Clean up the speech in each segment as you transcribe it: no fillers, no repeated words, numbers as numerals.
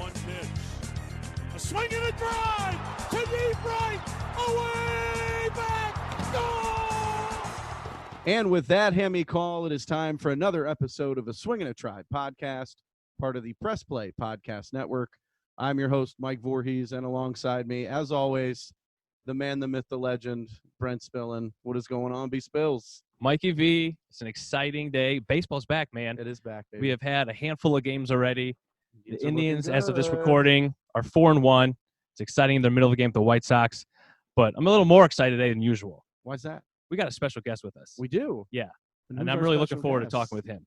1 pitch. A swing and a drive to deep right. Away back. Goal! And with that Hemi call, it is time for another episode of A Swing and a Try podcast, part of the Press Play Podcast Network. I'm your host, Mike Voorhees, and alongside me, as always, the man, the myth, the legend, Brent Spillin. What is going on, B Spills? Mikey V, it's an exciting day. Baseball's back, man. It is back, baby. We have had a handful of games already. It's The Indians, looking as of this good. recording, are 4-1. It's exciting in the middle of the game with the White Sox. But I'm a little more excited today than usual. Why's that? We got a special guest with us. We do. Yeah. And And who's I'm our really special looking forward to guest? talking with him.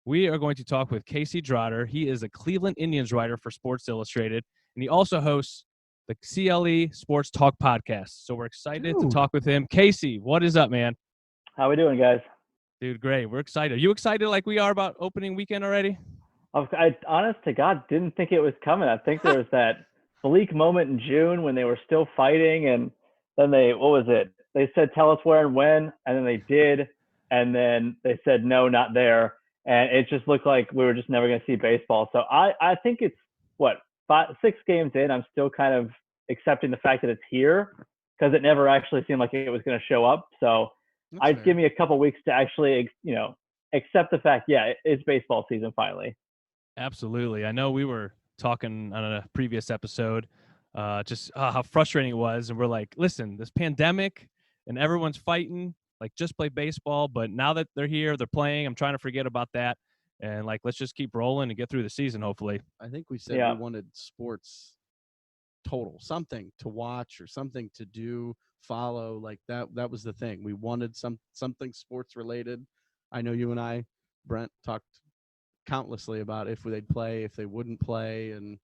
We are going to talk with Casey Drottar. He is a Cleveland Indians writer for Sports Illustrated, and he also hosts the CLE Sports Talk podcast. So we're excited to Dude. talk with him. Casey, what is up, man? How we doing, guys? Dude, great. We're excited. Are you excited like we are about opening weekend already? I honest to God didn't think it was coming. I think there was that bleak moment in June when they were still fighting, and then they said tell us where and when, and then they did, and then they said no, not there, and it just looked like we were just never going to see baseball. So I think it's 6 games in, I'm still kind of accepting the fact that it's here because it never actually seemed like it was going to show up. So That's I'd fair. give me a couple weeks to actually, accept the fact, it's baseball season finally. Absolutely. I know we were talking on a previous episode, just how frustrating it was. And we're like, listen, this pandemic and everyone's fighting, like just play baseball. But now that they're here, they're playing, I'm trying to forget about that. And like, let's just keep rolling and get through the season, hopefully. I think we said Yeah. we wanted sports total, something to watch or something to do, follow. Like that was the thing. We wanted something sports related. I know you and I, Brent, talked countlessly about if they'd play, if they wouldn't play, and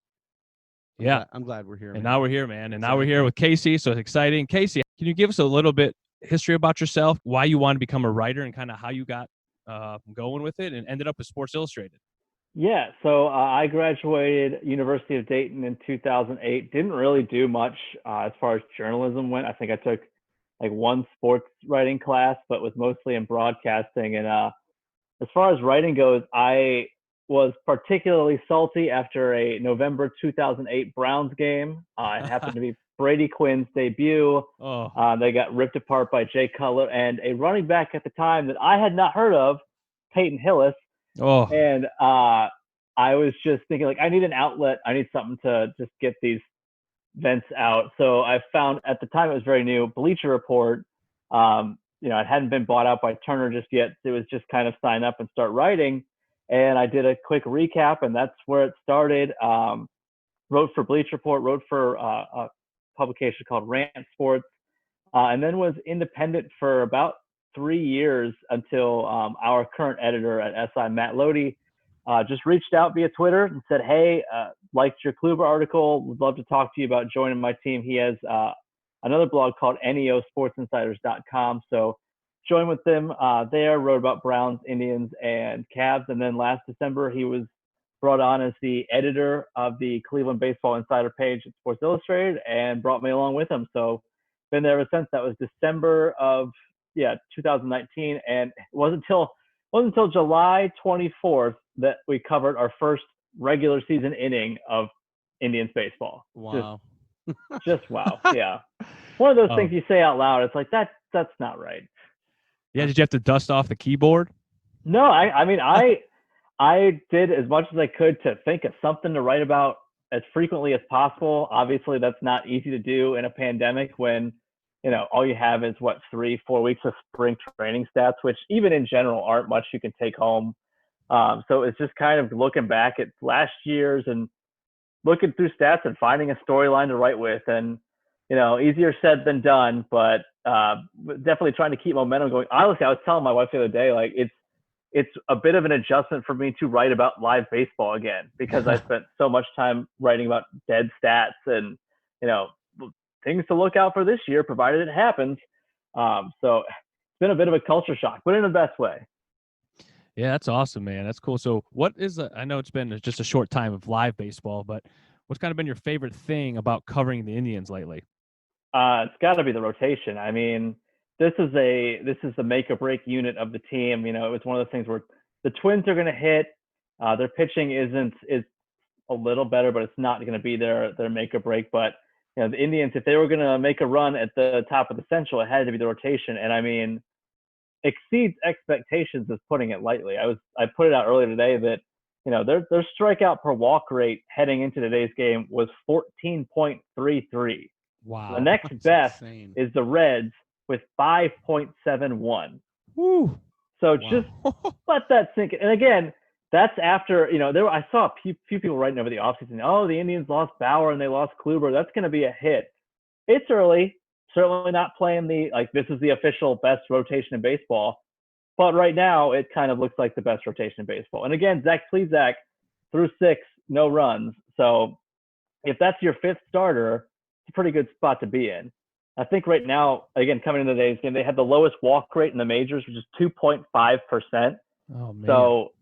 I'm glad we're here. And man. now we're here, man. And now we're here with Casey. So it's exciting. Casey, can you give us a little bit history about yourself, why you wanted to become a writer and kind of how you got going with it and ended up with Sports Illustrated? Yeah, so I graduated University of Dayton in 2008. Didn't really do much as far as journalism went. I think I took like one sports writing class, but was mostly in broadcasting. And as far as writing goes, I was particularly salty after a November 2008 Browns game. It happened to be Brady Quinn's debut. Oh, They got ripped apart by Jay Cutler and a running back at the time that I had not heard of, Peyton Hillis. oh, And I was just thinking, like, I need an outlet. I need something to just get these vents out. So I found, at the time it was very new, Bleacher Report. It hadn't been bought out by Turner just yet. It was just kind of sign up and start writing. And I did a quick recap, and that's where it started. Wrote for Bleacher Report, wrote for a publication called Rant Sports, and then was independent for about 3 years until our current editor at SI, Matt Lodi, just reached out via Twitter and said, hey, liked your Kluber article. Would love to talk to you about joining my team. He has another blog called neosportsinsiders.com. So joined with them there, wrote about Browns, Indians, and Cavs. And then last December, he was brought on as the editor of the Cleveland Baseball Insider page at Sports Illustrated and brought me along with him. So been there ever since. That was December of 2019, and it wasn't until July 24th that we covered our first regular season inning of Indians baseball. Wow. Just wow. Yeah. One of those things you say out loud. It's like that's not right. yeah. Did you have to dust off the keyboard? No, I mean I did as much as I could to think of something to write about as frequently as possible. Obviously, that's not easy to do in a pandemic when all you have is 3-4 weeks of spring training stats, which even in general aren't much you can take home. So it's just kind of looking back at last year's and looking through stats and finding a storyline to write with. And, easier said than done, but definitely trying to keep momentum going. Honestly, I was telling my wife the other day, like it's a bit of an adjustment for me to write about live baseball again, because I spent so much time writing about dead stats and, things to look out for this year, provided it happens. So it's been a bit of a culture shock, but in the best way. Yeah, that's awesome, man. That's cool. So what is I know it's been just a short time of live baseball, but what's kind of been your favorite thing about covering the Indians lately? It's got to be the rotation. I mean, this is the make or break unit of the team. It was one of those things where the Twins are going to hit. Their pitching is a little better, but it's not going to be their make or break. But the Indians, if they were going to make a run at the top of the Central, it had to be the rotation. And I mean, exceeds expectations is putting it lightly. I put it out earlier today that their strikeout per walk rate heading into today's game was 14.33. Wow. The next That's best insane. is the Reds with 5.71. Woo. So Wow. just let that sink in. And again, that's after, I saw a few people writing over the offseason, oh, the Indians lost Bauer and they lost Kluber. That's going to be a hit. It's early. Certainly not playing this is the official best rotation in baseball. But right now, it kind of looks like the best rotation in baseball. And again, Zach Plesac threw 6, no runs. So if that's your 5th starter, it's a pretty good spot to be in. I think right now, again, coming into today's game, they had the lowest walk rate in the majors, which is 2.5%. Oh man. So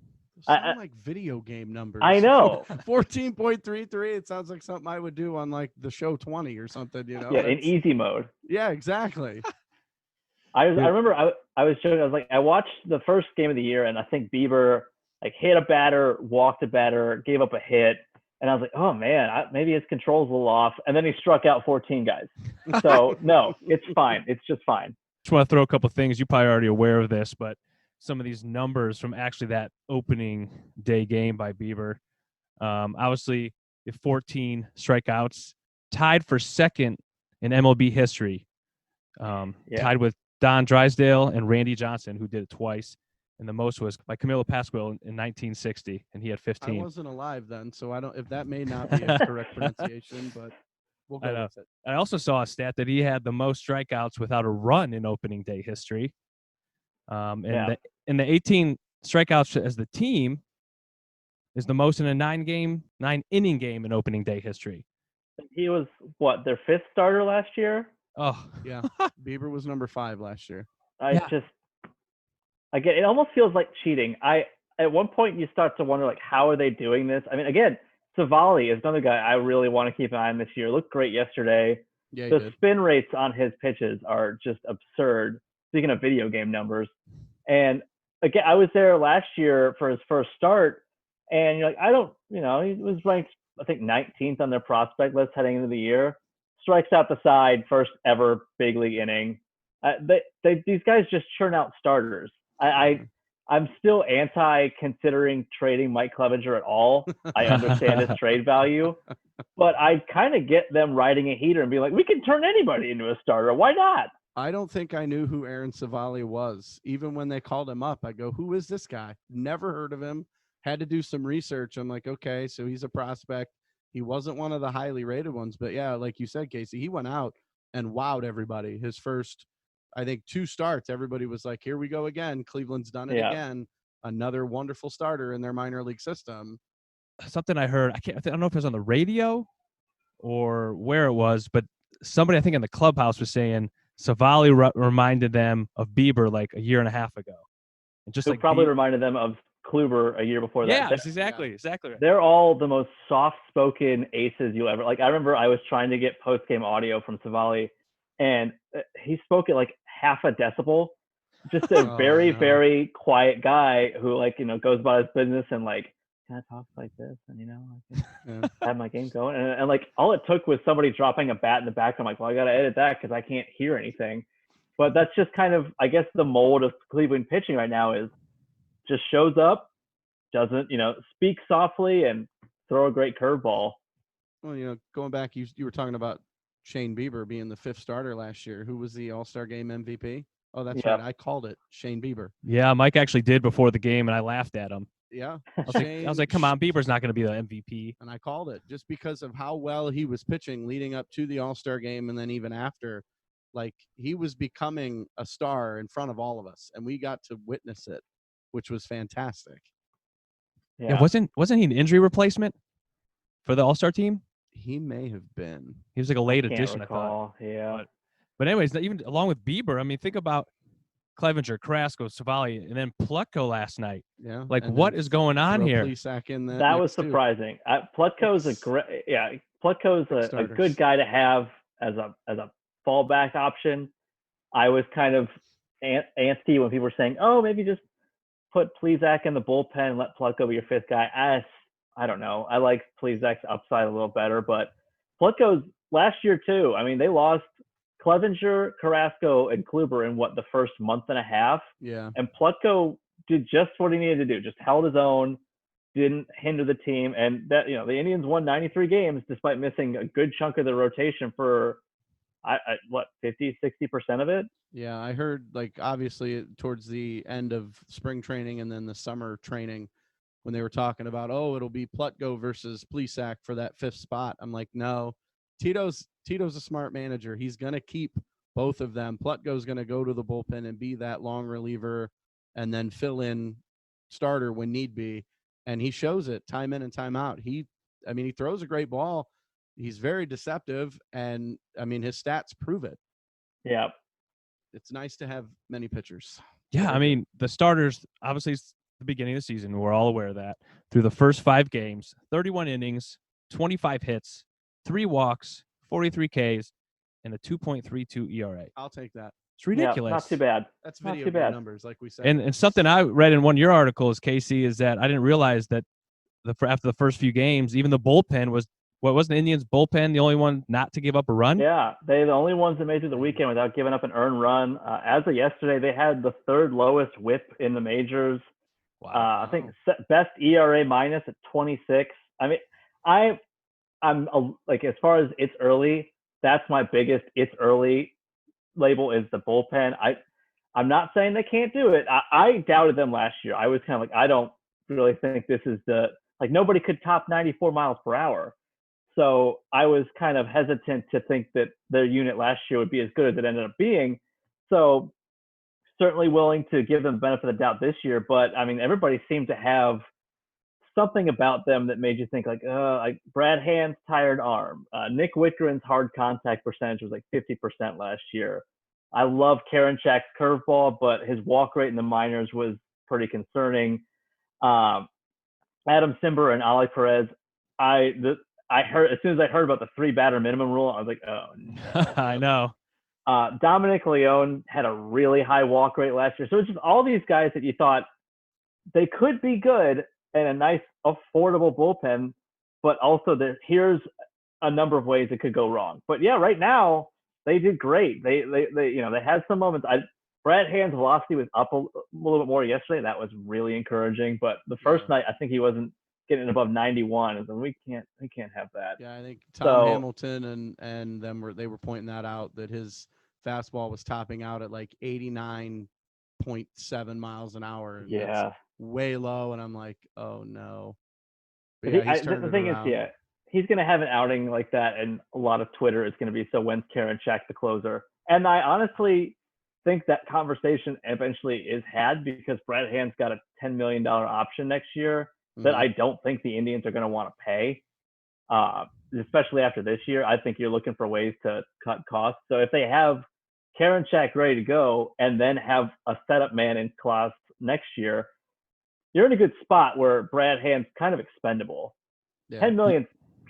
Sound like video game numbers. I know. 14.33. It sounds like something I would do on like the show 20 or something, Yeah, in That's- easy mode. Yeah, exactly. I remember I was joking. I was like, I watched the first game of the year, and I think Bieber hit a batter, walked a batter, gave up a hit, and I was like, oh man, maybe his control's a little off. And then he struck out 14 guys. So no, it's fine. It's just fine. Just want to throw a couple things. You're probably already aware of this, but some of these numbers from actually that opening day game by Bieber. Obviously, 14 strikeouts, tied for second in MLB history. Tied with Don Drysdale and Randy Johnson, who did it twice. And the most was by Camilo Pascual in 1960, and he had 15. I wasn't alive then, so I don't. If that may not be a correct pronunciation, but we'll go with it. I also saw a stat that he had the most strikeouts without a run in opening day history. The 18 strikeouts as the team is the most in a 9-inning game in opening day history. He was their 5th starter last year? Oh yeah. Bieber was number 5 last year. Again, it almost feels like cheating. At one point you start to wonder how are they doing this? I mean, again, Savali is another guy I really want to keep an eye on this year. Looked great yesterday. Yeah, the spin rates on his pitches are just absurd. Speaking of video game numbers, and again, I was there last year for his first start, and you're like, he was ranked I think 19th on their prospect list heading into the year. Strikes out the side, first ever big league inning. These guys just churn out starters. I'm still anti-considering trading Mike Clevenger at all. I understand his trade value, but I kind of get them riding a heater and being like, we can turn anybody into a starter. Why not? I don't think I knew who Aaron Savali was. Even when they called him up, I go, who is this guy? Never heard of him. Had to do some research. I'm like, okay, so he's a prospect. He wasn't one of the highly rated ones, but yeah, like you said, Casey, he went out and wowed everybody. His first, I think, 2 starts, everybody was like, here we go again. Cleveland's done it again. Another wonderful starter in their minor league system. Something I heard, I don't know if it was on the radio or where it was, but somebody I think in the clubhouse was saying Savali reminded them of Bieber like a year and a half ago. And just probably reminded them of Kluber a year before that. Yeah, that's exactly right. They're all the most soft-spoken aces you'll ever. I remember I was trying to get post-game audio from Savali, and he spoke at half a decibel. Just a very quiet guy who goes about his business and can I talk like this? And I can have my game going. And all it took was somebody dropping a bat in the back. I'm like, well, I got to edit that because I can't hear anything. But that's just kind of, I guess, the mold of Cleveland pitching right now is just shows up, doesn't, speak softly and throw a great curveball. Well, going back, you were talking about Shane Bieber being the 5th starter last year. Who was the All-Star Game MVP? Oh, that's right. I called it Shane Bieber. Yeah, Mike actually did before the game, and I laughed at him. Yeah. I was like, come on, Bieber's not going to be the MVP. And I called it just because of how well he was pitching leading up to the All-Star Game and then even after. He was becoming a star in front of all of us, and we got to witness it, which was fantastic. Yeah, wasn't he an injury replacement for the All-Star team? He may have been. He was like a late addition, recall. I thought. Yeah. But anyways, even along with Bieber, I mean, think about Clevenger, Carrasco, Savali, and then Plutko last night. Yeah. What is going on here? That was surprising. Plutko's Plutko's a good guy to have as a fallback option. I was kind of antsy when people were saying, oh, maybe just put Plesac in the bullpen and let Plutko be your 5th guy. I don't know. I like Plezak's upside a little better, but Plutko's last year too. I mean, they lost Clevenger, Carrasco, and Kluber in the first month and a half, Yeah. and Plutko did just what he needed to do. Just held his own, didn't hinder the team, and that the Indians won 93 games despite missing a good chunk of the rotation for what 50-60% of it. Yeah, I heard like obviously towards the end of spring training and then the summer training when they were talking about, oh, it'll be Plutko versus Plesac for that 5th spot. I'm like, no, Tito's a smart manager. He's gonna keep both of them. Plutko's gonna go to the bullpen and be that long reliever and then fill in starter when need be. And he shows it time in and time out. He throws a great ball. He's very deceptive, and I mean his stats prove it. Yeah. It's nice to have many pitchers. Yeah, I mean, the starters, obviously, it's the beginning of the season. We're all aware of that. Through the first 5 games, 31 innings, 25 hits, 3 walks, 43 Ks, and a 2.32 ERA. I'll take that. It's ridiculous. Yeah, not too bad. That's Not video too game bad. numbers, like we said. And something I read in one of your articles, Casey, is that I didn't realize that after the first few games, even the bullpen wasn't Indians' bullpen the only one not to give up a run? Yeah, they're the only ones that made it through the weekend without giving up an earned run. As of yesterday, they had the 3rd lowest WHIP in the majors. Wow. I think best ERA minus at 26. I mean, I'm like, as far as it's early, that's my biggest it's early label is the bullpen. I'm not saying they can't do it. I doubted them last year. I was kind of like, I don't really think this is nobody could top 94 miles per hour. So I was kind of hesitant to think that their unit last year would be as good as it ended up being. So certainly willing to give them the benefit of the doubt this year. But I mean, everybody seemed to have something about them that made you think like Brad Hand's tired arm. Nick Whitgren's hard contact percentage was like 50% last year. I love Karinchak's curveball, but his walk rate in the minors was pretty concerning. Adam Simber and Ali Perez, I heard as soon as I heard about the 3 batter minimum rule, I was like, oh no. I know. Dominic Leone had a really high walk rate last year. So it's just all these guys that you thought they could be good and a nice affordable bullpen, but also here's a number of ways it could go wrong. But yeah, right now they did great. They had some moments. Brad Hand's velocity was up a little bit more yesterday. That was really encouraging. But the first night, I think he wasn't getting above 91, and we can't have that. Yeah, I think Tom Hamilton and them they were pointing that out, that his fastball was topping out at like 89.7 miles an hour. And that's way low, and I'm like, oh no. But yeah, the thing is, he's going to have an outing like that, and a lot of Twitter is going to be, so when's Karinchak the closer? And I honestly think that conversation eventually is had, because Brad Hand's got a $10 million option next year that I don't think the Indians are going to want to pay, especially after this year. I think you're looking for ways to cut costs. So if they have Karinchak ready to go and then have a setup man in Klaus next year, you're in a good spot where Brad Hand's kind of expendable. Yeah. $10 million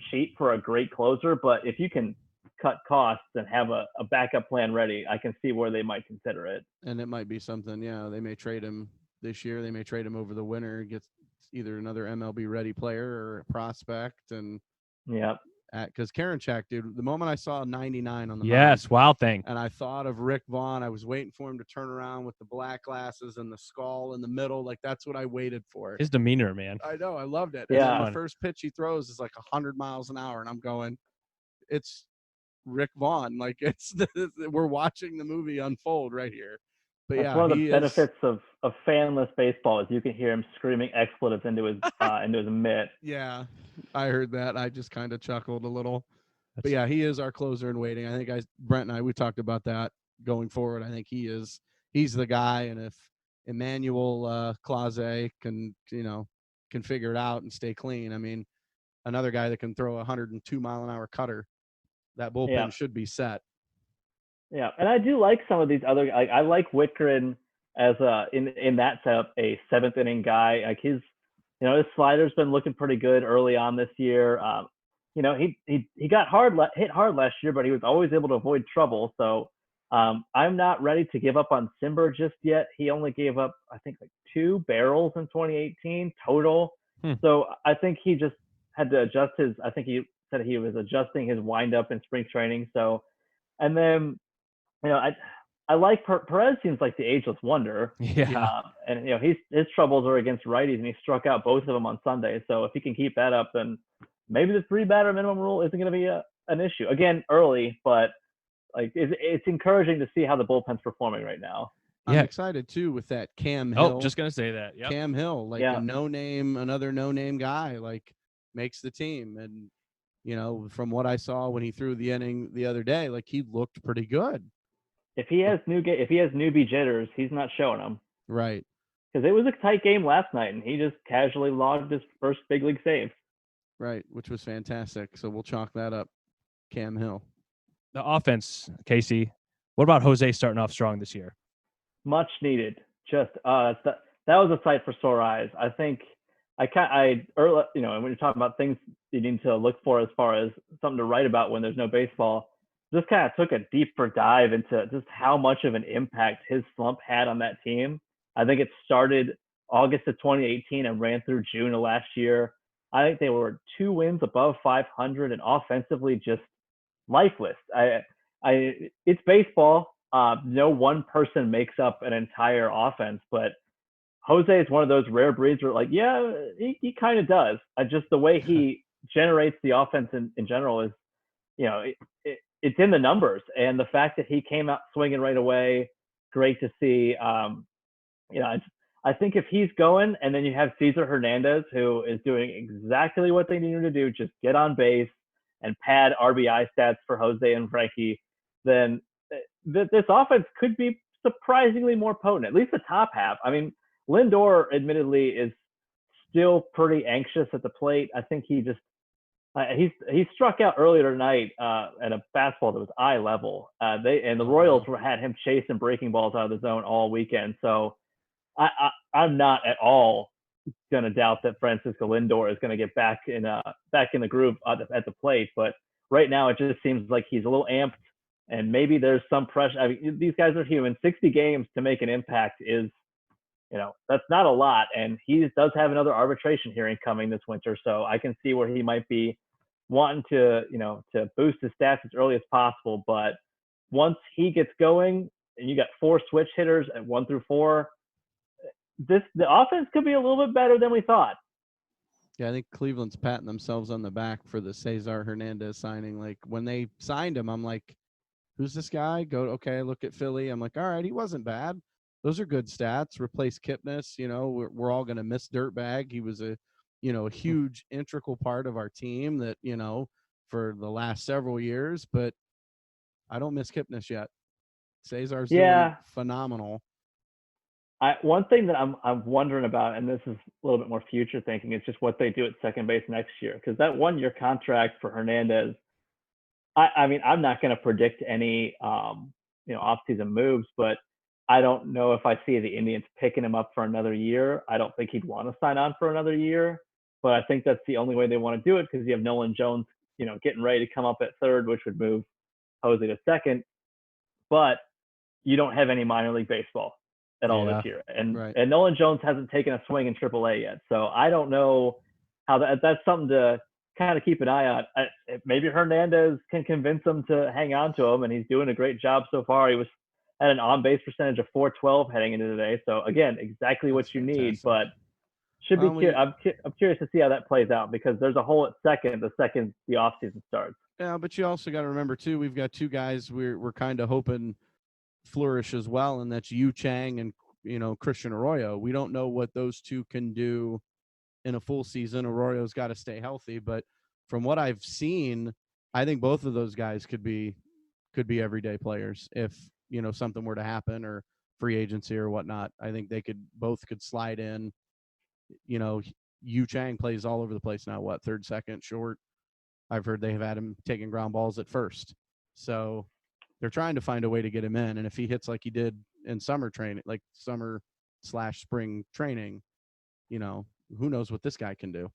cheap for a great closer, but if you can cut costs and have a backup plan ready, I can see where they might consider it. And it might be something, they may trade him this year. They may trade him over the winter, get either another MLB ready player or a prospect. And because Karinchak, dude, the moment I saw 99 on the mound, wild thing, and I thought of Rick Vaughn, I was waiting for him to turn around with the black glasses and the skull in the middle. Like, that's what I waited for. His demeanor, man. I know, I loved it. Yeah. And then the first pitch he throws is like 100 miles an hour, and I'm going, it's Rick Vaughn. Like, we're watching the movie unfold right here. But that's one of the benefits of fanless baseball is you can hear him screaming expletives into his mitt. Yeah, I heard that. I just kind of chuckled a little. But yeah, he is our closer in waiting. I think Brent and I, we talked about that going forward. I think he's the guy. And if Emmanuel Clase can figure it out and stay clean, I mean, another guy that can throw a 102 mile an hour cutter, that bullpen should be set. Yeah, and I do like some of these other. I like Whitgren as in that setup, a 7th inning guy. Like his his slider's been looking pretty good early on this year. He got hit hard last year, but he was always able to avoid trouble. So I'm not ready to give up on Simber just yet. He only gave up, I think, like 2 barrels in 2018 total. So I think he just had to adjust his. I think he said he was adjusting his windup in spring training. So, and then I like Perez. Seems like the ageless wonder. Yeah. And his troubles are against righties, and he struck out both of them on Sunday. So if he can keep that up, then maybe the 3-batter minimum rule isn't going to be an issue. Again, early, but like it's encouraging to see how the bullpen's performing right now. I'm Yeah. excited too with that Cam Hill. Oh, just gonna say that. Yep. Cam Hill, like Yeah. another no-name guy, like makes the team. And from what I saw when he threw the inning the other day, like he looked pretty good. If he has newbie jitters, he's not showing them. Right. Because it was a tight game last night, and he just casually logged his first big league save. Right, which was fantastic. So we'll chalk that up. Cam Hill. The offense, Casey. What about Jose starting off strong this year? Much needed. Just that was a sight for sore eyes. I think early, when you're talking about things you need to look for as far as something to write about when there's no baseball, just kind of took a deeper dive into just how much of an impact his slump had on that team. I think it started August of 2018 and ran through June of last year. I think they were 2 wins above 500 and offensively just lifeless. It's baseball. No one person makes up an entire offense, but Jose is one of those rare breeds where, like, yeah, he kind of does. Just the way he generates the offense in general is, it's in the numbers. And the fact that he came out swinging right away, great to see. I think if he's going, and then you have Cesar Hernandez, who is doing exactly what they need him to do, just get on base and pad RBI stats for Jose and Frankie, then this offense could be surprisingly more potent, at least the top half. I mean, Lindor, admittedly, is still pretty anxious at the plate. I think he struck out earlier tonight at a fastball that was eye level. The Royals had him chasing breaking balls out of the zone all weekend. So I'm not at all going to doubt that Francisco Lindor is going to get back in the groove at the plate. But right now, it just seems like he's a little amped, and maybe there's some pressure. I mean, these guys are human. 60 games to make an impact is, that's not a lot. And he does have another arbitration hearing coming this winter, so I can see where he might be wanting to boost his stats as early as possible. But once he gets going, and you got 4 switch hitters at 1 through 4. The offense could be a little bit better than we thought. Yeah, I think Cleveland's patting themselves on the back for the Cesar Hernandez signing. Like when they signed him, I'm like, who's this guy? Okay, look at Philly. I'm like, all right, he wasn't bad. Those are good stats. Replace Kipnis. We're all going to miss Dirtbag. He was a huge integral part of our team that, for the last several years, but I don't miss Kipnis yet. Cesar's doing phenomenal. One thing that I'm wondering about, and this is a little bit more future thinking, is just what they do at second base next year. Because that 1-year contract for Hernandez, I mean, I'm not going to predict any offseason moves, but I don't know if I see the Indians picking him up for another year. I don't think he'd want to sign on for another year, but I think that's the only way they want to do it, because you have Nolan Jones, getting ready to come up at third, which would move Jose to second. But you don't have any minor league baseball at all this year. And Nolan Jones hasn't taken a swing in AAA yet. So I don't know how that's something to kind of keep an eye on. Maybe Hernandez can convince him to hang on to him, and he's doing a great job so far. He was at an on-base percentage of .412 heading into today. So again, exactly what you need, but should be. I'm curious to see how that plays out, because there's a hole at second the second the offseason starts. Yeah, but you also got to remember too, we've got 2 guys we're kind of hoping flourish as well, and that's Yu Chang and Christian Arroyo. We don't know what those 2 can do in a full season. Arroyo's got to stay healthy, but from what I've seen, I think both of those guys could be everyday players if something were to happen, or free agency or whatnot. I think they both could slide in. Yu Chang plays all over the place now. What, third, second, short? I've heard they have had him taking ground balls at first. So they're trying to find a way to get him in. And if he hits like he did in summer training, like summer/spring training, who knows what this guy can do.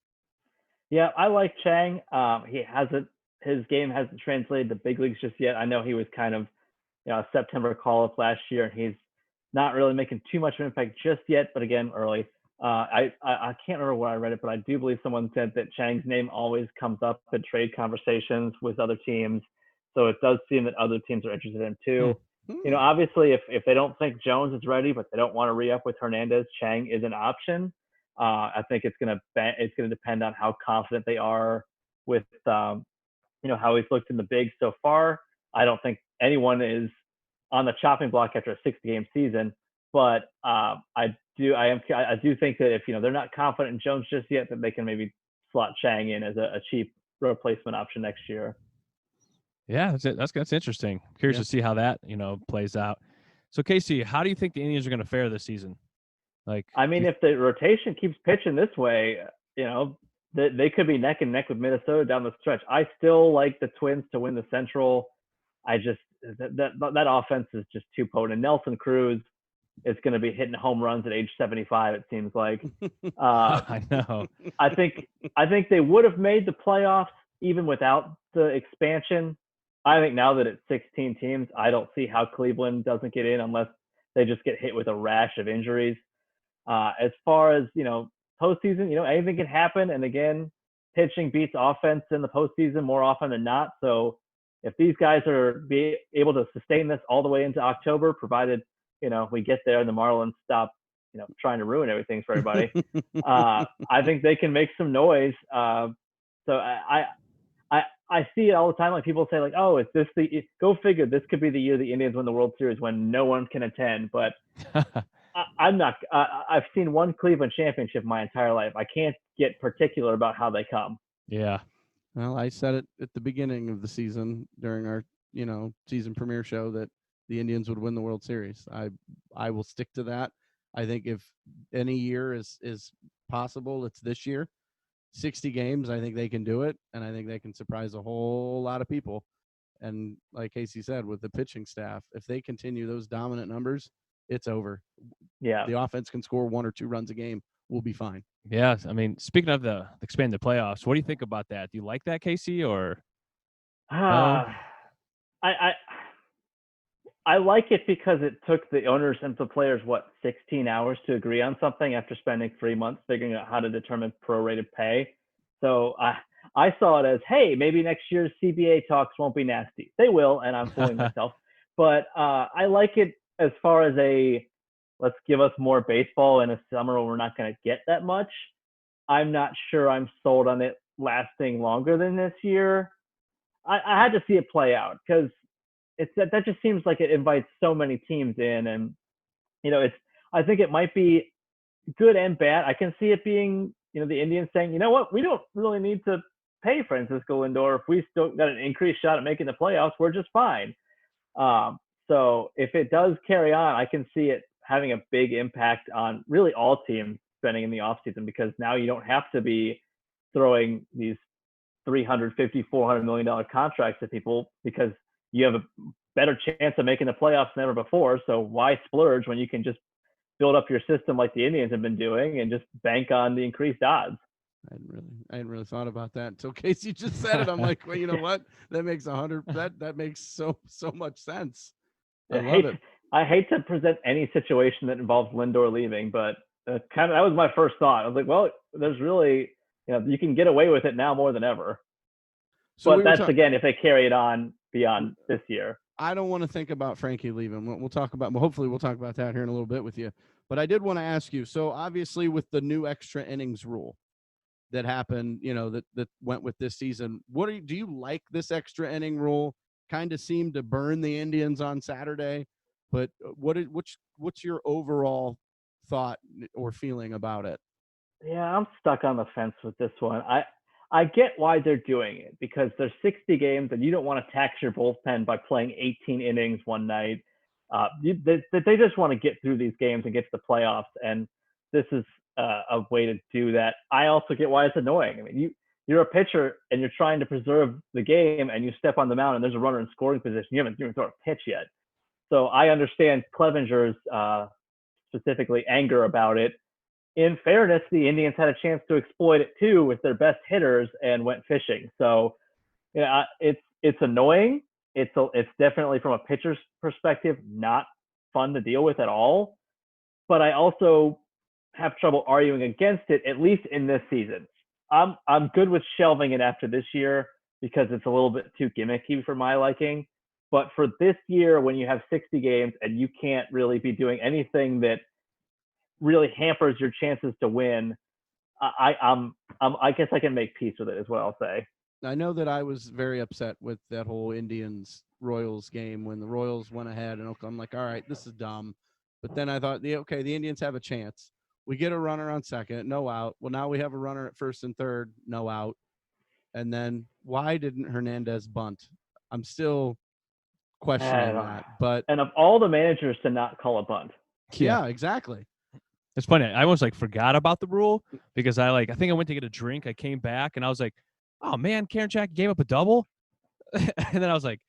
Yeah, I like Chang. His game hasn't translated to big leagues just yet. I know he was kind of, a September call-up last year, and he's not really making too much of an impact just yet, but again, early. I can't remember where I read it, but I do believe someone said that Chang's name always comes up in trade conversations with other teams. So it does seem that other teams are interested in him too. Obviously, if they don't think Jones is ready, but they don't want to re-up with Hernandez, Chang is an option. I think it's gonna depend on how confident they are with how he's looked in the bigs so far. I don't think anyone is on the chopping block after a 60-game season, but I do think that if they're not confident in Jones just yet, that they can maybe slot Chang in as a cheap replacement option next year. Yeah, that's interesting. Curious to see how that plays out. So Casey, how do you think the Indians are going to fare this season? If the rotation keeps pitching this way, they could be neck and neck with Minnesota down the stretch. I still like the Twins to win the Central. I just that offense is just too potent. And Nelson Cruz is going to be hitting home runs at age 75. It seems like. I know. I think they would have made the playoffs even without the expansion. I think now that it's 16 teams, I don't see how Cleveland doesn't get in unless they just get hit with a rash of injuries. As far as postseason, anything can happen. And again, pitching beats offense in the postseason more often than not. So if these guys are be able to sustain this all the way into October, provided we get there and the Marlins stop trying to ruin everything for everybody, I think they can make some noise. So I see it all the time. Like people say, like, oh, is this go figure? This could be the year the Indians win the World Series when no one can attend. But I'm not. I've seen one Cleveland championship my entire life. I can't get particular about how they come. Yeah. Well, I said it at the beginning of the season during our season premiere show that the Indians would win the World Series. I will stick to that. I think if any year is possible, it's this year. 60 games, I think they can do it, and I think they can surprise a whole lot of people. And like Casey said, with the pitching staff, if they continue those dominant numbers, it's over. Yeah. The offense can score 1 or 2 runs a game. We'll be fine. Yeah. Speaking of the expanded playoffs, what do you think about that? Do you like that, Casey, or? No? I like it because it took the owners and the players, 16 hours to agree on something after spending 3 months figuring out how to determine prorated pay. So I saw it as, hey, maybe next year's CBA talks won't be nasty. They will, and I'm fooling myself. But I like it as far as let's give us more baseball in a summer where we're not going to get that much. I'm not sure I'm sold on it lasting longer than this year. I had to see it play out because that just seems like it invites so many teams in, and I think it might be good and bad. I can see it being the Indians saying, you know what, we don't really need to pay Francisco Lindor. If we still got an increased shot at making the playoffs, we're just fine. So if it does carry on, I can see it having a big impact on really all teams spending in the offseason, because now you don't have to be throwing these $350, $400 million contracts at people, because you have a better chance of making the playoffs than ever before. So why splurge when you can just build up your system like the Indians have been doing and just bank on the increased odds? I hadn't really thought about that until Casey just said it. I'm like, well, you know what? That makes that makes so much sense. I love it. I hate to present any situation that involves Lindor leaving, but that was my first thought. I was like, well, there's really, you can get away with it now more than ever. So but that's again, if they carry it on beyond this year. I don't want to think about Frankie leaving. Hopefully we'll talk about that here in a little bit with you. But I did want to ask you, so obviously with the new extra innings rule that happened, that went with this season, do you like this extra inning rule? Kind of seemed to burn the Indians on Saturday, but what's your overall thought or feeling about it? Yeah, I'm stuck on the fence with this one. I get why they're doing it, because there's 60 games and you don't want to tax your bullpen by playing 18 innings one night. They just want to get through these games and get to the playoffs, and this is a way to do that. I also get why it's annoying. I mean, you're a pitcher and you're trying to preserve the game, and you step on the mound and there's a runner in scoring position. You haven't even thrown a pitch yet. So I understand Clevenger's specifically anger about it. In fairness, the Indians had a chance to exploit it too with their best hitters and went fishing. So, it's annoying. It's definitely, from a pitcher's perspective, not fun to deal with at all. But I also have trouble arguing against it, at least in this season. I'm good with shelving it after this year because it's a little bit too gimmicky for my liking. But for this year, when you have 60 games and you can't really be doing anything that really hampers your chances to win, I guess I can make peace with it, is what I'll say. I know that I was very upset with that whole Indians Royals game when the Royals went ahead, and I'm like, all right, this is dumb. But then I thought, the Indians have a chance. We get a runner on second, no out. Well, now we have a runner at first and third, no out. And then why didn't Hernandez bunt? I'm still questioning that. But and of all the managers to not call a bunt. Yeah, exactly. It's funny. I almost forgot about the rule because I think I went to get a drink. I came back and I was like, oh man, Karen Jack gave up a double. And then I was like,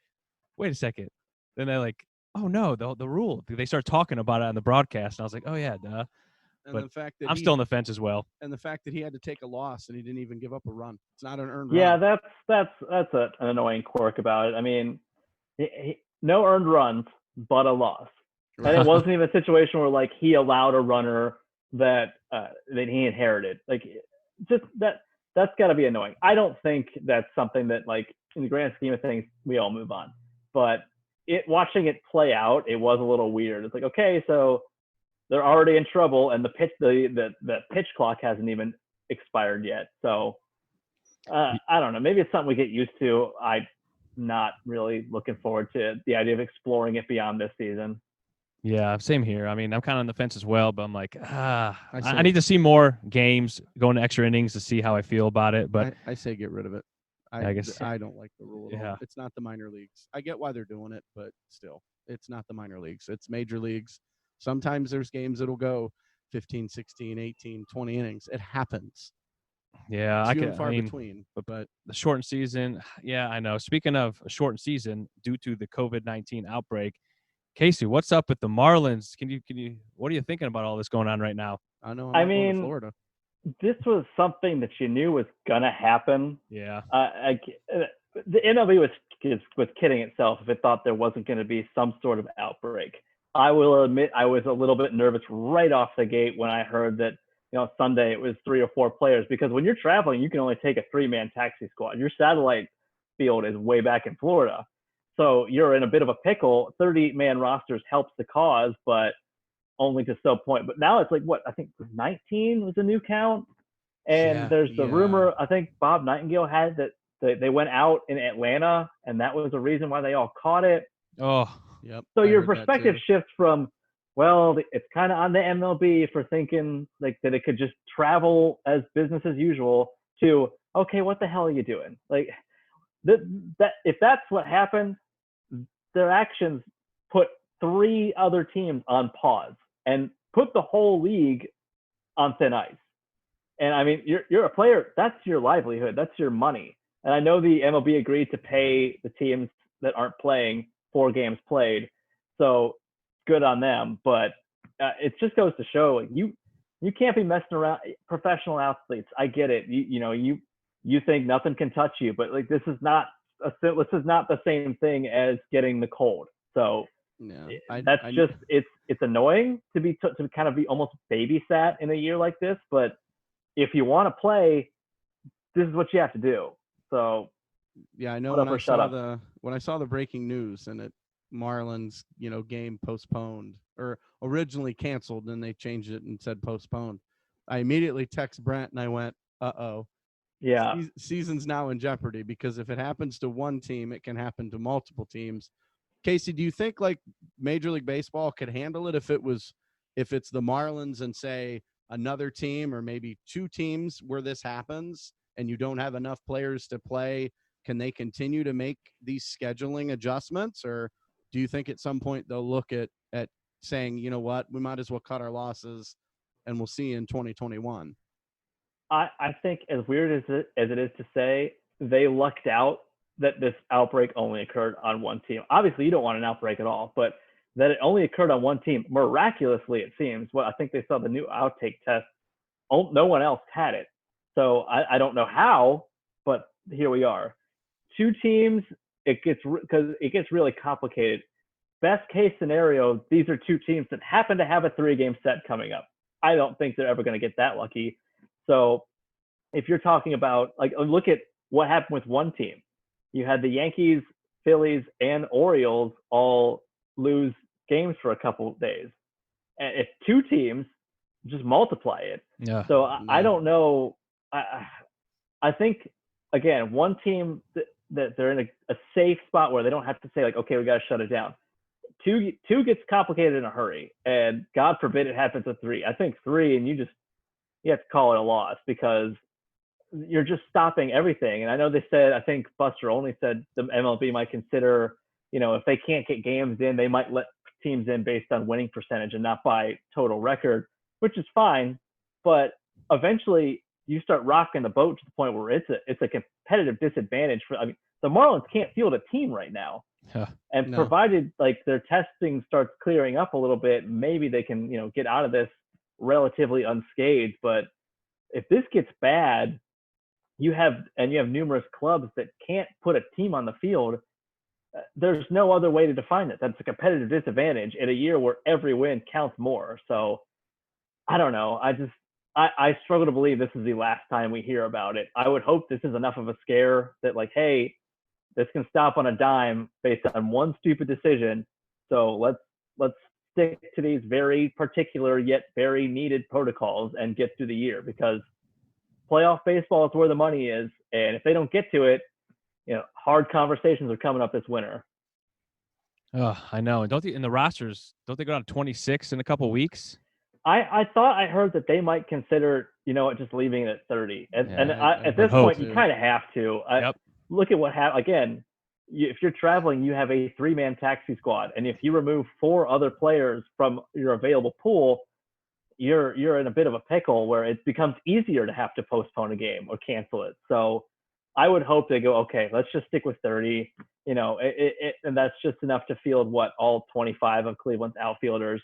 wait a second. Then I oh no, the rule. They start talking about it on the broadcast. And I was like, oh yeah, duh. And but the fact that I'm still on the fence as well. And the fact that he had to take a loss and he didn't even give up a run. It's not an earned run. Yeah, that's an annoying quirk about it. I mean, no earned runs, but a loss. And it wasn't even a situation where he allowed a runner that he inherited. Just that's got to be annoying. I don't think that's something that in the grand scheme of things we all move on. But watching it play out, it was a little weird. It's okay, so they're already in trouble, and the pitch clock hasn't even expired yet. So I don't know. Maybe it's something we get used to. I'm not really looking forward to the idea of exploring it beyond this season. Yeah, same here. I mean, I'm kind of on the fence as well, but I'm I need to see more games, going to extra innings to see how I feel about it. But I say get rid of it. I guess I don't like the rule at all. It's not the minor leagues. I get why they're doing it, but still, it's not the minor leagues. It's major leagues. Sometimes there's games that'll go 15, 16, 18, 20 innings. It happens. Yeah, few and far between. But the shortened season, yeah, I know. Speaking of a shortened season due to the COVID-19 outbreak, Casey, what's up with the Marlins? Can you what are you thinking about all this going on right now? I know. I mean, going to Florida. This was something that you knew was gonna happen. Yeah. The MLB was kidding itself if it thought there wasn't going to be some sort of outbreak. I will admit I was a little bit nervous right off the gate when I heard that Sunday it was 3 or 4 players, because when you're traveling you can only take a 3-man taxi squad. Your satellite field is way back in Florida. So you're in a bit of a pickle. 30-man rosters helps the cause, but only to some point. But now it's I think 19 was the new count. And there's the rumor, I think Bob Nightingale had that they went out in Atlanta, and that was the reason why they all caught it. Oh, yep. So your perspective shifts from, well, it's kind of on the MLB for thinking that it could just travel as business as usual, to, okay, what the hell are you doing? That if that's what happened, their actions put 3 other teams on pause and put the whole league on thin ice. And I mean, you're a player. That's your livelihood. That's your money. And I know the MLB agreed to pay the teams that aren't playing 4 games played, so good on them. But it just goes to show you can't be messing around. Professional athletes, I get it. You think nothing can touch you, but this is not the same thing as getting the cold. So it's annoying to kind of be almost babysat in a year like this. But if you want to play, this is what you have to do. So yeah, I know when I saw the breaking news and Marlins game postponed, or originally canceled, and they changed it and said postponed, I immediately text Brent and I went, uh-oh. Yeah. Season's now in jeopardy, because if it happens to one team, it can happen to multiple teams. Casey, do you think Major League Baseball could handle it if it's the Marlins and say another team, or maybe 2 teams where this happens and you don't have enough players to play? Can they continue to make these scheduling adjustments, or do you think at some point they'll look at saying, you know what, we might as well cut our losses and we'll see you in 2021? I think, as weird as it is to say, they lucked out that this outbreak only occurred on one team. Obviously, you don't want an outbreak at all, but that it only occurred on one team, miraculously, it seems. Well, I think they saw the new outtake test. No one else had it. So I don't know how, but here we are. 2 teams, because it gets really complicated. Best case scenario, these are 2 teams that happen to have a 3-game set coming up. I don't think they're ever going to get that lucky. So if you're talking about, like, look at what happened with one team. You had the Yankees, Phillies, and Orioles all lose games for a couple of days. And if two teams, just multiply it. Yeah. So I don't know. I think, again, one team that they're in a safe spot where they don't have to say, like, okay, we got to shut it down. Two gets complicated in a hurry, and God forbid it happens with three. I think three, and you have to call it a loss, because you're just stopping everything. And I know they said, I think Buster Olney said the MLB might consider, if they can't get games in, they might let teams in based on winning percentage and not by total record, which is fine. But eventually you start rocking the boat to the point where it's a competitive disadvantage for, the Marlins can't field a team right now. And provided, like, their testing starts clearing up a little bit, maybe they can, get out of this relatively unscathed. But if this gets bad, you have numerous clubs that can't put a team on the field. There's no other way to define it. That's a competitive disadvantage in a year where every win counts more. So I don't know. I struggle to believe this is the last time we hear about it. I would hope this is enough of a scare that, like, hey, this can stop on a dime based on one stupid decision. So let's stick to these very particular yet very needed protocols and get through the year, because playoff baseball is where the money is. And if they don't get to it, hard conversations are coming up this winter. Oh, I know. And in the rosters, don't they go down to 26 in a couple weeks? I thought I heard that they might consider, just leaving it at 30. And, Yeah, at this point, too. you kind of have to. Yep. Look at what happened. Again, if you're traveling, you have a 3-man taxi squad. And if you remove 4 other players from your available pool, you're in a bit of a pickle where it becomes easier to have to postpone a game or cancel it. So I would hope they go, okay, let's just stick with 30, and that's just enough to field all 25 of Cleveland's outfielders.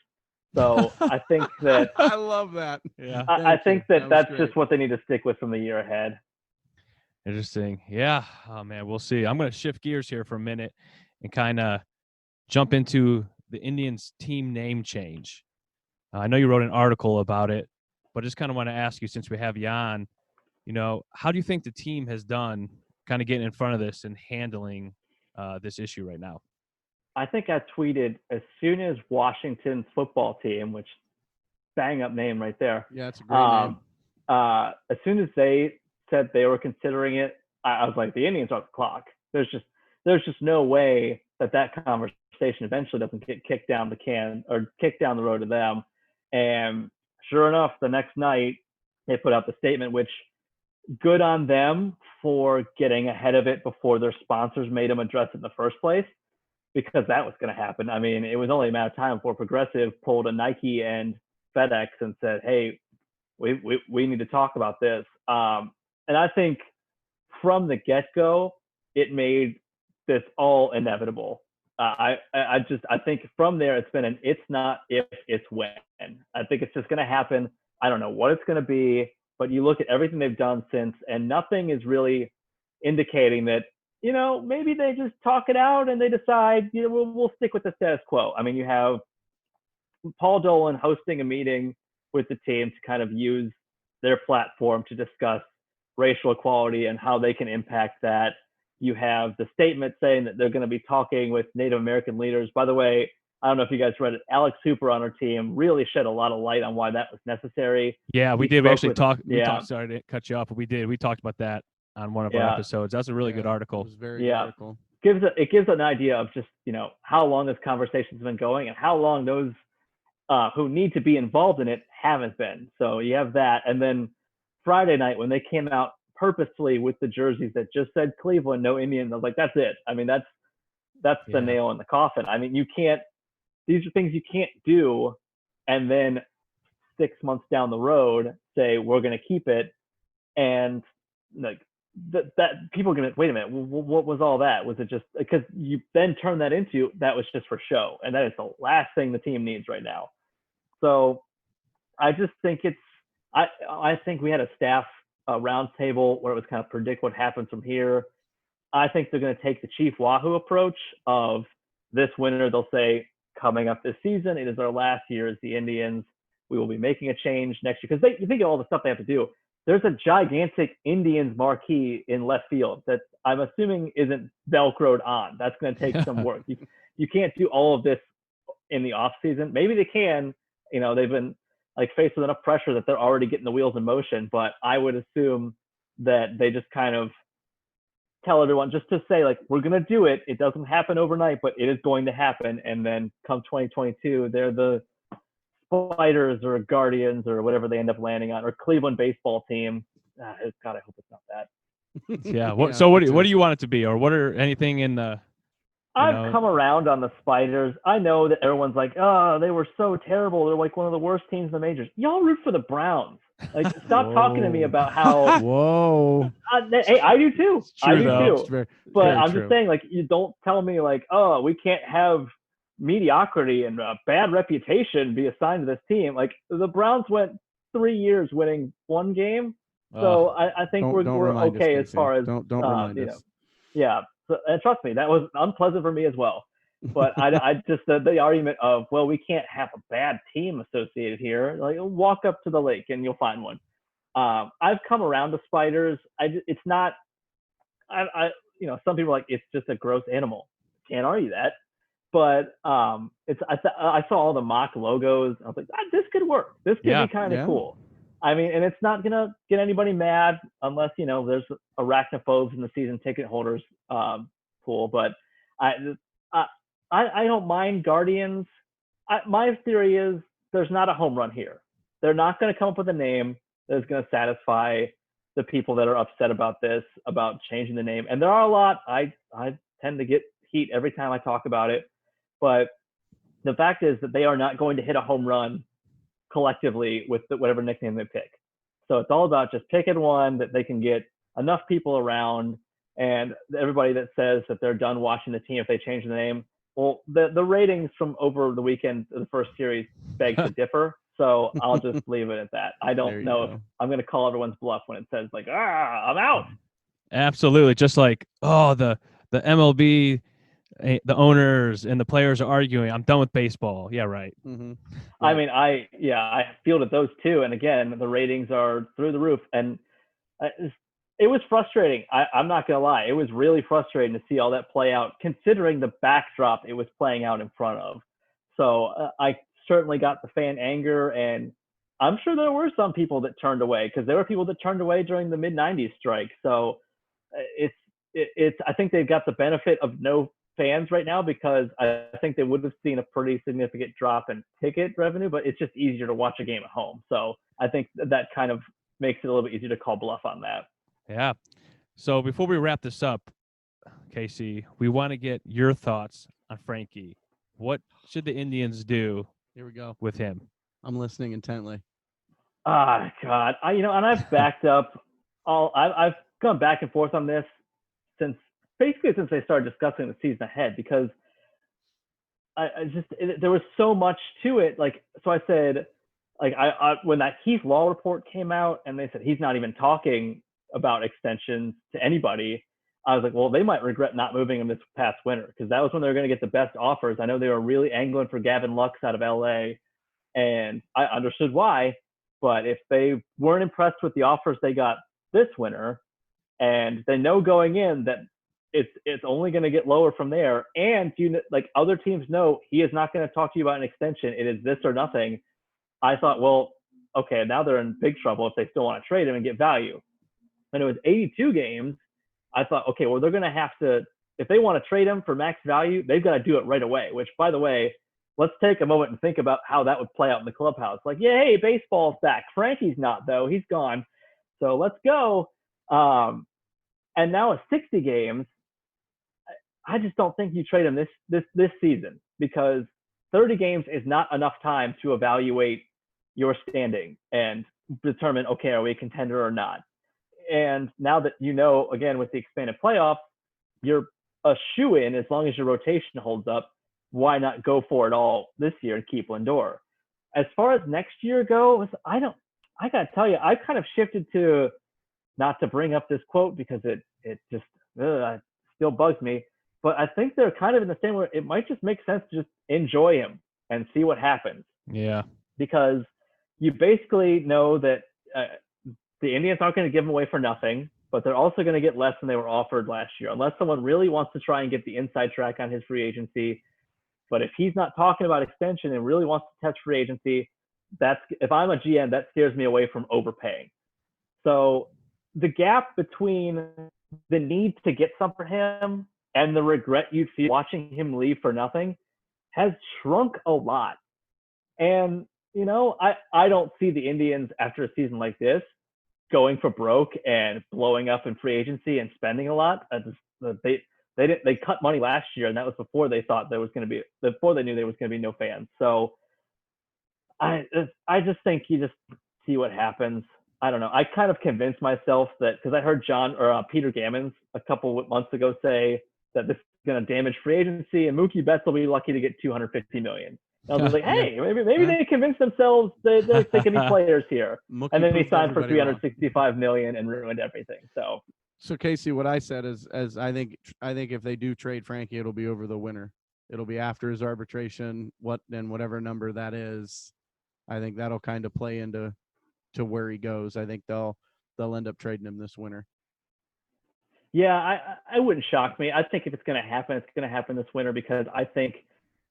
So I think that I love that. Yeah. I think that's great. just what they need to stick with from the year ahead. Interesting. Yeah. Oh, man, we'll see. I'm going to shift gears here for a minute and kind of jump into the Indians team name change. I know you wrote an article about it, but just kind of want to ask you, since we have you on, how do you think the team has done kind of getting in front of this and handling this issue right now? I think I tweeted, as soon as Washington's football team, which bang up name right there. Yeah, it's a great name. As soon as they said they were considering it, I was like, the Indians are on the clock. There's just no way that conversation eventually doesn't get kicked down the can or kicked down the road to them. And sure enough, the next night they put out the statement, which good on them for getting ahead of it before their sponsors made them address it in the first place, because that was going to happen. I mean, it was only a matter of time before Progressive pulled a Nike and FedEx and said, hey, we need to talk about this. And I think from the get-go, it made this all inevitable. I think from there, it's been it's not if, it's when. I think it's just going to happen. I don't know what it's going to be, but you look at everything they've done since, and nothing is really indicating that, maybe they just talk it out and they decide, we'll stick with the status quo. I mean, you have Paul Dolan hosting a meeting with the team to kind of use their platform to discuss racial equality and how they can impact that. You have the statement saying that they're going to be talking with Native American leaders. By the way, I don't know if you guys read it. Alex Hooper on our team really shed a lot of light on why that was necessary. Yeah, we did. We actually talked. Yeah. Sorry to cut you off, but we did. We talked about that on one of our episodes. That's a really good article. It was a very good article. It gives an idea of just, how long this conversation's been going and how long those who need to be involved in it haven't been. So you have that. And then Friday night, when they came out purposely with the jerseys that just said Cleveland, no Indians, I was like, that's it. I mean, that's the nail in the coffin. I mean, these are things you can't do and then 6 months down the road say we're going to keep it, and like that people are going to wait a minute, what was all that? Was it just because you then turn that into that was just for show, and that is the last thing the team needs right now. So I just think I think we had a staff round table where it was kind of predict what happens from here. I think they're going to take the Chief Wahoo approach of this winter. They'll say, coming up this season, it is our last year as the Indians. We will be making a change next year because you think of all the stuff they have to do. There's a gigantic Indians marquee in left field that I'm assuming isn't Velcroed on. That's going to take some work. You can't do all of this in the off season. Maybe they can. They've been like faced with enough pressure that they're already getting the wheels in motion. But I would assume that they just kind of tell everyone just to say, like, we're going to do it. It doesn't happen overnight, but it is going to happen. And then come 2022, they're the Spiders or Guardians or whatever they end up landing on, or Cleveland baseball team. God, I hope it's not that. Yeah. So what do you want it to be, or what are anything in the? I've come around on the Spiders. I know that everyone's like, oh, they were so terrible. They're like one of the worst teams in the majors. Y'all root for the Browns. Like, stop talking to me about how. Whoa. Hey, I do too. I do too. Very, but very I'm true. just saying, like, you don't tell me like, oh, we can't have mediocrity and a bad reputation be assigned to this team. Like, the Browns went 3 years winning one game, so I think we're okay as far as don't remind us. Yeah, so, and trust me, that was unpleasant for me as well. But I just the argument of, well, we can't have a bad team associated here. Like, walk up to the lake and you'll find one. I've come around to Spiders. It's not. Some people are like, it's just a gross animal. Can't argue that. But I saw all the mock logos. I was like, this could work. This could be kind of cool. I mean, and it's not gonna get anybody mad unless there's arachnophobes in the season ticket holders pool. But I don't mind Guardians. My theory is there's not a home run here. They're not going to come up with a name that's going to satisfy the people that are upset about this, about changing the name. And there are a lot. I tend to get heat every time I talk about it. But the fact is that they are not going to hit a home run collectively with whatever nickname they pick. So it's all about just picking one that they can get enough people around, and everybody that says that they're done watching the team if they change the name. Well, the ratings from over the weekend of the first series beg to differ. So I'll just leave it at that. I don't know if I'm going to call everyone's bluff when it says like, I'm out. Absolutely. Just like, the MLB, the owners and the players are arguing, I'm done with baseball. Yeah, right. Mm-hmm. I mean, I fielded those too. And again, the ratings are through the roof. And it was frustrating. I'm not going to lie. It was really frustrating to see all that play out, considering the backdrop it was playing out in front of. So I certainly got the fan anger. And I'm sure there were some people that turned away, because there were people that turned away during the mid-90s strike. So I think they've got the benefit of no fans right now, because I think they would have seen a pretty significant drop in ticket revenue, but it's just easier to watch a game at home. So I think that kind of makes it a little bit easier to call bluff on that. Yeah. So before we wrap this up, Casey, we want to get your thoughts on Frankie. What should the Indians do? Here we go with him. I'm listening intently. God, and I've backed up I've gone back and forth on this since they started discussing the season ahead, because there was so much to it. Like, so I said, like, when that Heath Law report came out and they said he's not even talking about extensions to anybody, I was like, well, they might regret not moving him this past winter, because that was when they were going to get the best offers. I know they were really angling for Gavin Lux out of LA, and I understood why. But if they weren't impressed with the offers they got this winter, and they know going in that it's only going to get lower from there, and like other teams know he is not going to talk to you about an extension, it is this or nothing. I thought, well, okay, now they're in big trouble if they still want to trade him and get value. And it was 82 games. I thought, okay, well, they're going to have to, if they want to trade him for max value, they've got to do it right away, which, by the way, let's take a moment and think about how that would play out in the clubhouse. Like, yeah, hey, baseball's back. Frankie's not, though. He's gone. So let's go. And now it's 60 games. I just don't think you trade him this season, because 30 games is not enough time to evaluate your standing and determine, okay, are we a contender or not? And now that again, with the expanded playoffs, you're a shoe-in as long as your rotation holds up. Why not go for it all this year and keep Lindor? As far as next year goes, I gotta tell you, I kind of shifted to not to bring up this quote, because it just still bugs me. But I think they're kind of in the same where it might just make sense to just enjoy him and see what happens. Yeah. Because you basically know that the Indians aren't going to give him away for nothing, but they're also going to get less than they were offered last year, unless someone really wants to try and get the inside track on his free agency. But if he's not talking about extension and really wants to test free agency, if I'm a GM, that scares me away from overpaying. So the gap between the need to get something for him and the regret you feel watching him leave for nothing has shrunk a lot. And, I don't see the Indians after a season like this going for broke and blowing up in free agency and spending a lot. They cut money last year, and that was before they thought before they knew there was going to be no fans. So I just think you just see what happens. I don't know. I kind of convinced myself that, because I heard Peter Gammons a couple of months ago say that this is going to damage free agency and Mookie Betts will be lucky to get $250 million. And I was like, hey, maybe they convinced themselves they can be players here. Mookie and then he signed for wrong. $365 million and ruined everything. So Casey, what I said is, I think if they do trade Frankie, it'll be over the winter. It'll be after his arbitration, whatever number that is. I think that'll kind of play into where he goes. I think they'll end up trading him this winter. Yeah, I wouldn't shock me. I think if it's going to happen, it's going to happen this winter, because I think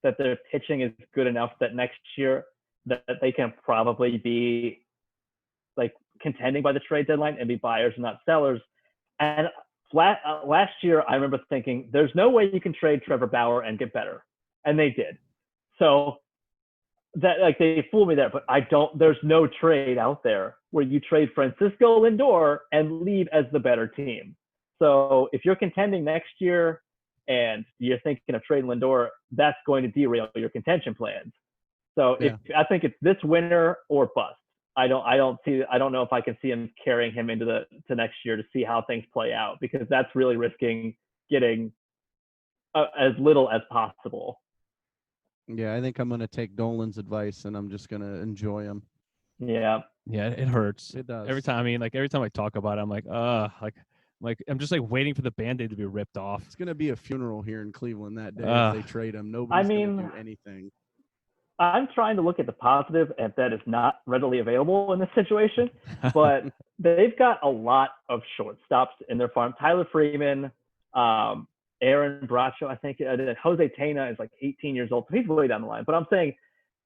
that their pitching is good enough that next year that they can probably be like contending by the trade deadline and be buyers and not sellers. And last year, I remember thinking, there's no way you can trade Trevor Bauer and get better. And they did. So that, they fooled me there, but there's no trade out there where you trade Francisco Lindor and leave as the better team. So if you're contending next year and you're thinking of trading Lindor, that's going to derail your contention plans. So I think it's this winter or bust. I don't know if I can see him carrying him into to next year to see how things play out, because that's really risking getting as little as possible. Yeah, I think I'm going to take Dolan's advice and I'm just going to enjoy him. Yeah. Yeah, it hurts. It does. Every time I talk about it, I'm like, I'm just waiting for the Band-Aid to be ripped off. It's going to be a funeral here in Cleveland that day if they trade him. Nobody's going to do anything. I'm trying to look at the positive, and that is not readily available in this situation. But they've got a lot of shortstops in their farm. Tyler Freeman, Aaron Bracho, I think. Jose Tena is like 18 years old, so he's way down the line. But I'm saying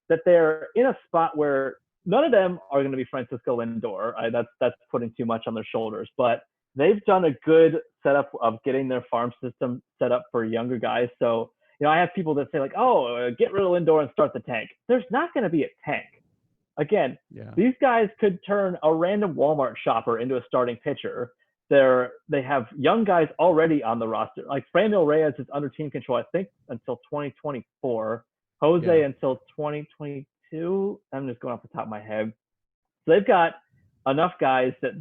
that they're in a spot where none of them are going to be Francisco Lindor. That's putting too much on their shoulders. But they've done a good setup of getting their farm system set up for younger guys. So, I have people that say like, oh, get rid of Lindor and start the tank. There's not going to be a tank. Again, These guys could turn a random Walmart shopper into a starting pitcher. They have young guys already on the roster. Like Franmil Reyes is under team control, I think, until 2024. Jose until 2022. I'm just going off the top of my head. So they've got enough guys that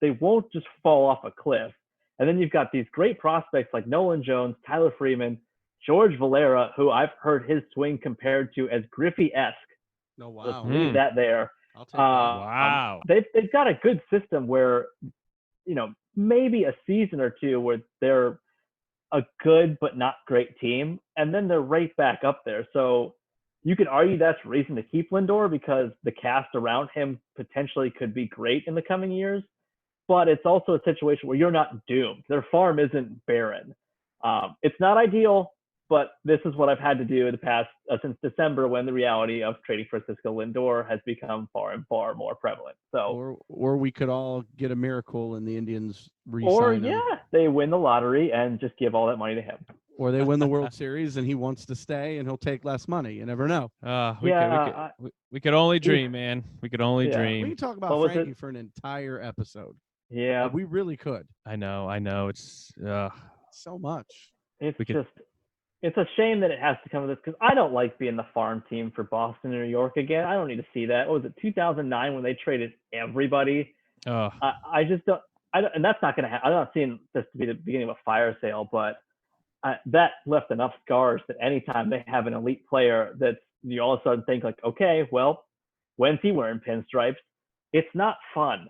they won't just fall off a cliff. And then you've got these great prospects like Nolan Jones, Tyler Freeman, George Valera, who I've heard his swing compared to as Griffey-esque. Oh, wow. Let's leave that there. I'll take that. Wow. They've got a good system where, maybe a season or two where they're a good but not great team, and then they're right back up there. So you could argue that's reason to keep Lindor, because the cast around him potentially could be great in the coming years. But it's also a situation where you're not doomed. Their farm isn't barren. It's not ideal, but this is what I've had to do in the past since December, when the reality of trading Francisco Lindor has become far and far more prevalent. So, or we could all get a miracle and the Indians re-sign him. They win the lottery and just give all that money to him. Or they win the World Series and he wants to stay and he'll take less money. You never know. We could only dream, man. We could only dream. We can talk about Frankie for an entire episode. Yeah, we really could. I know. It's so much. It's a shame that it has to come to this, because I don't like being the farm team for Boston and New York again. I don't need to see that. What was it, 2009, when they traded everybody? I just don't. And that's not going to happen. I'm not seeing this to be the beginning of a fire sale, but that left enough scars that anytime they have an elite player, that you all of a sudden think like, okay, well, when's he wearing pinstripes? It's not fun.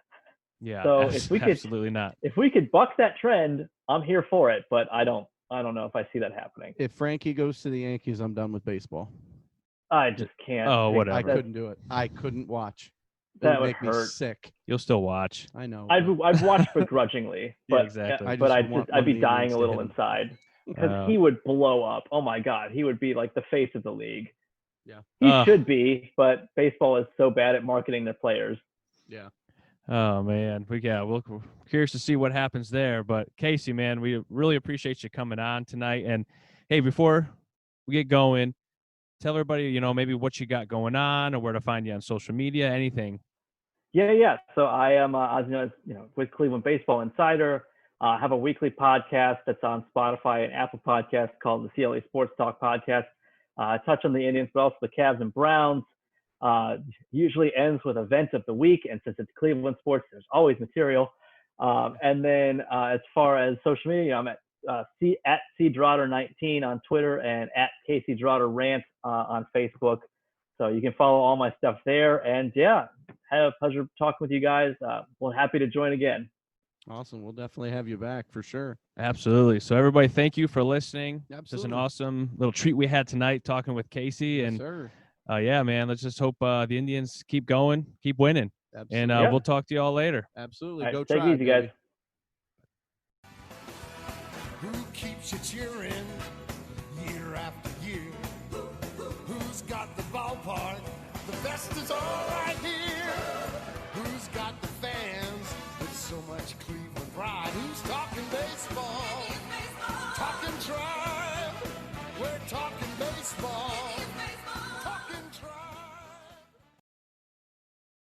Yeah. So absolutely not. If we could buck that trend, I'm here for it. But I don't know if I see that happening. If Frankie goes to the Yankees, I'm done with baseball. I just can't. Oh, take whatever. I that. couldn't do it. I couldn't watch. It That would would make me hurt. sick. You'll still watch. I know. I'd watch begrudgingly, Yeah, but exactly. I but just want I'd be one of the dying innings a to little hit him. inside because Uh, he would blow up. Oh my God, he would be like the face of the league. Yeah. He should be, but baseball is so bad at marketing their players. Yeah. Oh man, we're curious to see what happens there. But Casey, man, we really appreciate you coming on tonight. And hey, before we get going, tell everybody, maybe what you got going on or where to find you on social media, anything. Yeah. So I am, as with Cleveland Baseball Insider. Have a weekly podcast that's on Spotify and Apple Podcasts called the CLA Sports Talk Podcast. I touch on the Indians, but also the Cavs and Browns. Usually ends with event of the week, and since it's Cleveland sports, there's always material. And then as far as social media, I'm at @CDrottar19 on Twitter and at Casey Drottar Rant on Facebook. So you can follow all my stuff there. And yeah, had a pleasure talking with you guys. We're happy to join again. Awesome. We'll definitely have you back for sure. Absolutely. So everybody, thank you for listening. This is an Absolutely. awesome little treat we had tonight talking with Casey. Yes, And sir. yeah, man, let's just hope the Indians keep going, keep winning. Absolutely. And Yeah. we'll talk to you all later. Absolutely. All right, Go take try, it easy, guys. Who keeps you cheering year after year? Who's got the ballpark? The best is all right here.